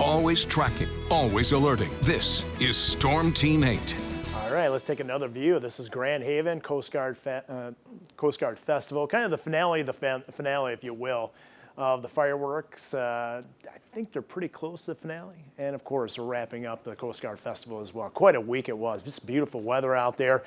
Always tracking, always alerting. This is Storm Team 8. All right, let's take another view. This is Grand Haven Coast Guard Festival, kind of the finale, if you will, of the fireworks. I think they're pretty close to the finale. And of course, we're wrapping up the Coast Guard Festival as well. Quite a week it was, just beautiful weather out there.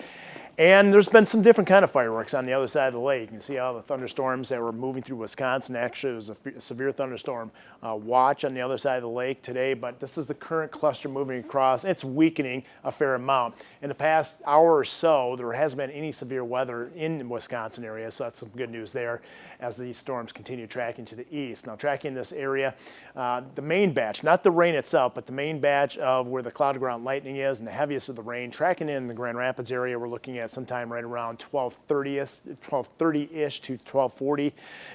And there's been some different kind of fireworks on the other side of the lake. You can see all the thunderstorms that were moving through Wisconsin. Actually, it was a severe thunderstorm watch on the other side of the lake today, but this is the current cluster moving across. It's weakening a fair amount. In the past hour or so, there hasn't been any severe weather in the Wisconsin area, so that's some good news there as these storms continue tracking to the east. Now, tracking this area, the main batch, not the rain itself, but the main batch of where the cloud ground lightning is and the heaviest of the rain, tracking in the Grand Rapids area, we're looking at sometime right around 1230-ish to 1240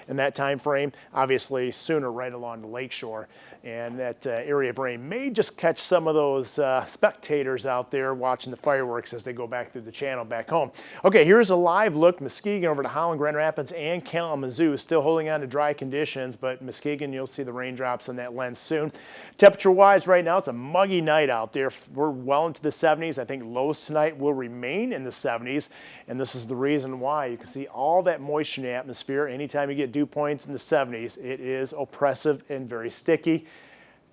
in that time frame. Obviously, sooner right along the lakeshore. And that area of rain may just catch some of those spectators out there watching the fireworks as they go back through the channel back home. Okay, here's a live look. Muskegon over to Holland, Grand Rapids, and Kalamazoo still holding on to dry conditions, but Muskegon, you'll see the raindrops on that lens soon. Temperature-wise right now, it's a muggy night out there. We're well into the 70s. I think lows tonight will remain in the 70s, and this is the reason why. You can see all that moisture in the atmosphere. Anytime you get dew points in the 70s, it is oppressive and very sticky.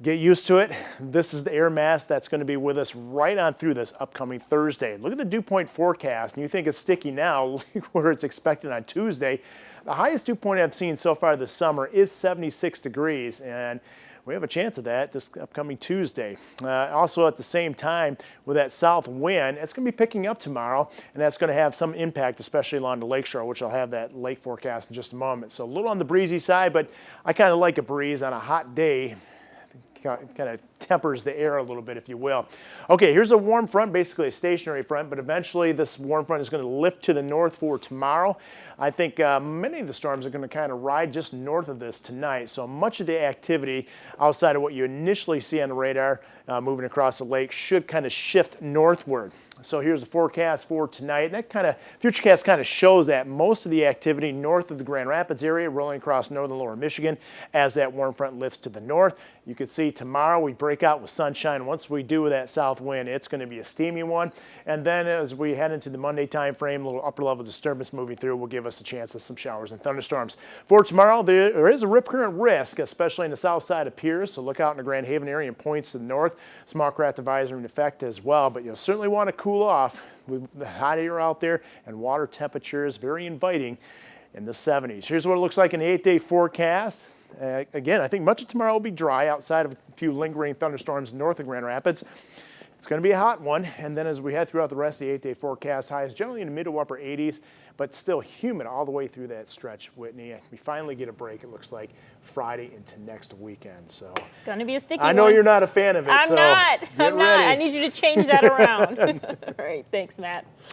Get used to it. This is the air mass that's going to be with us right on through this upcoming Thursday. Look at the dew point forecast, and you think it's sticky now. Look where it's expected on Tuesday. The highest dew point I've seen so far this summer is 76 degrees, and we have a chance of that this upcoming Tuesday. Also at the same time, with that south wind, it's going to be picking up tomorrow, and that's going to have some impact, especially along the lakeshore, which I'll have that lake forecast in just a moment. So a little on the breezy side, but I kind of like a breeze on a hot day. Kind of tempers the air a little bit, if you will. Okay, here's a warm front, basically a stationary front, but eventually this warm front is going to lift to the north for tomorrow. I think many of the storms are going to kind of ride just north of this tonight, so much of the activity outside of what you initially see on the radar moving across the lake should kind of shift northward. So here's the forecast for tonight, and that kind of, FUTURECAST kind of shows that most of the activity north of the Grand Rapids area rolling across northern lower Michigan as that warm front lifts to the north. You can see tomorrow we break out with sunshine. Once we do with that south wind, it's going to be a steamy one. And then as we head into the Monday time frame, a little upper level disturbance moving through will give us a chance of some showers and thunderstorms. For tomorrow, there is a rip current risk, especially in the south side of Pierce, so look out in the Grand Haven area and points to the north. Small craft advisory in effect as well, but you'll certainly want to cool off with the hot air out there and water temperatures very inviting in the 70s. Here's what it looks like in the 8-day forecast. Again, I think much of tomorrow will be dry outside of a few lingering thunderstorms north of Grand Rapids. It's going to be a hot one, and then as we head throughout the rest of the 8-day forecast, highs generally in the mid to upper 80s, but still humid all the way through that stretch, Whitney. We finally get a break, it looks like, Friday into next weekend. So going to be a sticky I know one. you're not a fan of it, I'm so not. get I'm not. ready. I need you to change that around. All right, thanks, Matt.